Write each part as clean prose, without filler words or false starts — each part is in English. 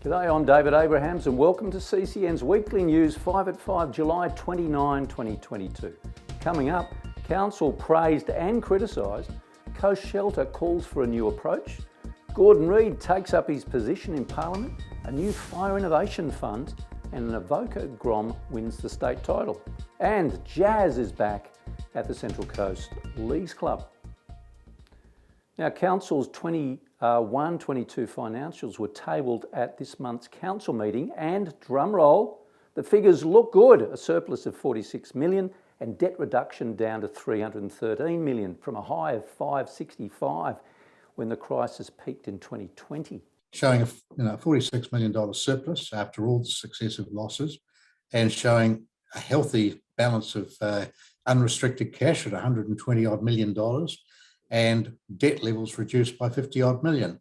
G'day, I'm David Abrahams and welcome to CCN's Weekly News 5 at 5, July 29, 2022. Coming up, Council praised and criticised, Coast Shelter calls for a new approach, Reid takes up his position in Parliament, a new fire innovation fund, and an Avoca Grom wins the state title. And jazz is back at the Central Coast Leagues Club. Now, Council's 21-22 financials were tabled at this month's council meeting and, drumroll, the figures look good, a surplus of 46 million and debt reduction down to 313 million from a high of 565 when the crisis peaked in 2020. Showing a $46 million surplus after all the successive losses and showing a healthy balance of unrestricted cash at $120 odd million and debt levels reduced by 50 odd million.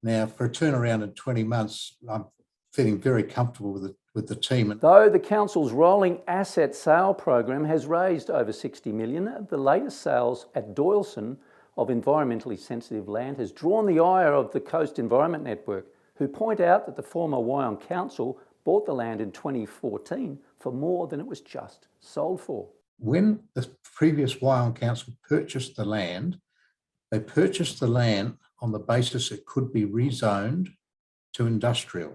Now, for a turnaround in 20 months, I'm feeling very comfortable with the team. Though the council's rolling asset sale program has raised over 60 million, the latest sales at Doyleson of environmentally sensitive land has drawn the ire of the Coast Environment Network, who point out that the former Wyong Council bought the land in 2014 for more than it was just sold for. When the previous Wyong Council purchased the land, they purchased the land on the basis it could be rezoned to industrial.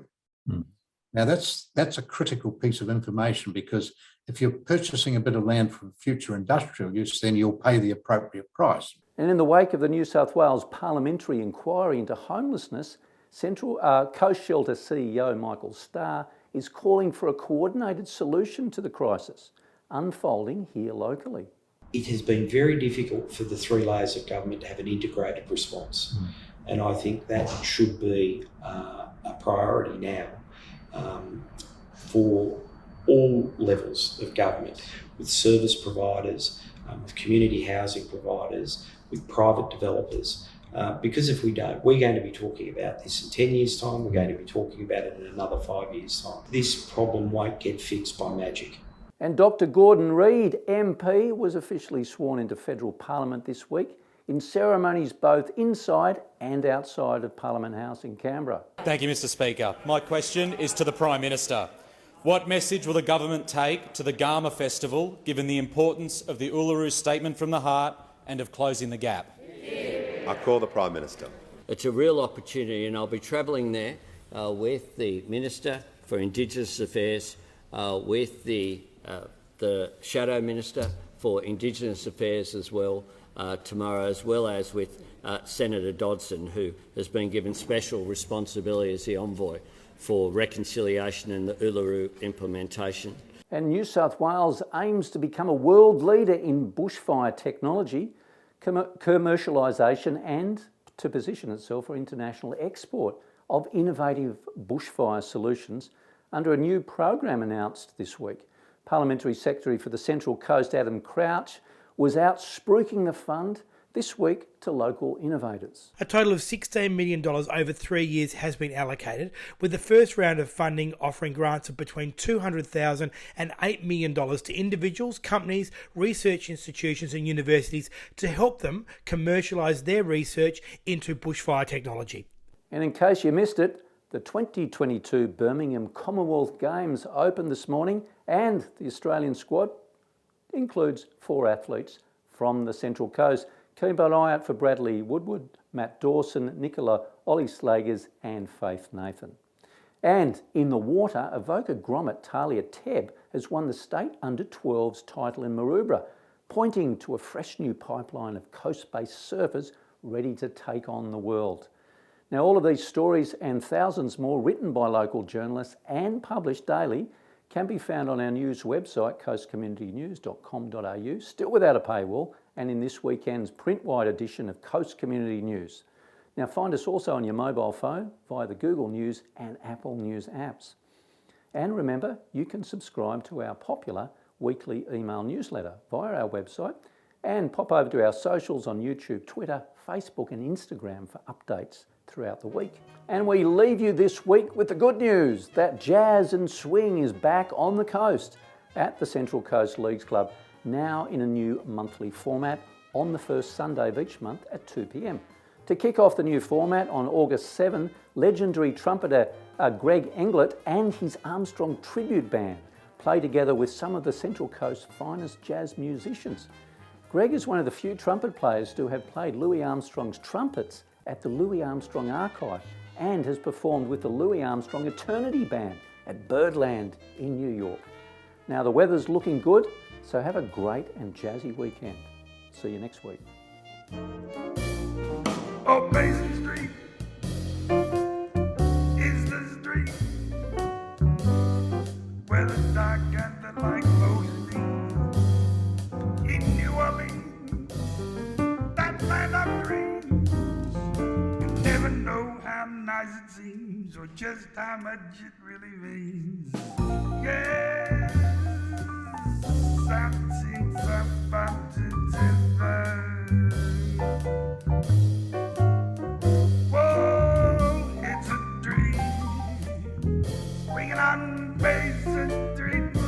Now that's a critical piece of information, because if you're purchasing a bit of land for future industrial use, then you'll pay the appropriate price. And in the wake of the New South Wales parliamentary inquiry into homelessness, Central Coast Shelter CEO Michael Starr is calling for a coordinated solution to the crisis, unfolding here locally. It has been very difficult for the three layers of government to have an integrated response. And I think that should be a priority now for all levels of government, with service providers, with community housing providers, with private developers. Because if we don't, we're going to be talking about this in 10 years' time, we're going to be talking about it in another 5 years' time. This problem won't get fixed by magic. And Dr. Reid, MP, was officially sworn into federal parliament this week in ceremonies both inside and outside of Parliament House in Canberra. Thank you, Mr Speaker. My question is to the Prime Minister. What message will the government take to the Garma Festival, given the importance of the Uluru Statement from the Heart and of closing the gap? I call the Prime Minister. It's a real opportunity, and I'll be travelling there with the Minister for Indigenous Affairs, with the Shadow Minister for Indigenous Affairs as well tomorrow, as well as with Senator Dodson, who has been given special responsibility as the envoy for reconciliation and the Uluru implementation. And New South Wales aims to become a world leader in bushfire technology, commercialisation and to position itself for international export of innovative bushfire solutions under a new program announced this week. Parliamentary Secretary for the Central Coast, Adam Crouch, was out spruiking the fund this week to local innovators. A total of $16 million over 3 years has been allocated, with the first round of funding offering grants of between $200,000 and $8 million to individuals, companies, research institutions and universities to help them commercialise their research into bushfire technology. And in case you missed it, the 2022 Birmingham Commonwealth Games opened this morning, and the Australian squad includes 4 athletes from the Central Coast. Keep an eye out for Bradley Woodward, Matt Dawson, Nicola Ollie Slagers and Faith Nathan. And in the water, Avoca Grom at Talia Teb has won the state under-12s title in Maroubra, pointing to a fresh new pipeline of coast-based surfers ready to take on the world. Now, all of these stories and thousands more written by local journalists and published daily can be found on our news website, coastcommunitynews.com.au, still without a paywall, and in this weekend's print-wide edition of Coast Community News. Now, find us also on your mobile phone via the Google News and Apple News apps. And remember, you can subscribe to our popular weekly email newsletter via our website, and pop over to our socials on YouTube, Twitter, Facebook and Instagram for updates throughout the week. And we leave you this week with the good news that jazz and swing is back on the coast at the Central Coast Leagues Club, now in a new monthly format on the first Sunday of each month at 2 p.m. To kick off the new format on August 7, legendary trumpeter Greg Englert and his Armstrong tribute band play together with some of the Central Coast's finest jazz musicians. Greg is one of the few trumpet players to have played Louis Armstrong's trumpets at the Louis Armstrong Archive and has performed with the Louis Armstrong Eternity Band at Birdland in New York. Now the weather's looking good, so have a great and jazzy weekend. See you next week. Oh, Basin Street is the street where the dark and the light most meet. In New Orleans, that land of dreams, you never know how nice it seems or just how much it really means. Yes, something about to Whoa, it's a dream, swinging on Basin Street.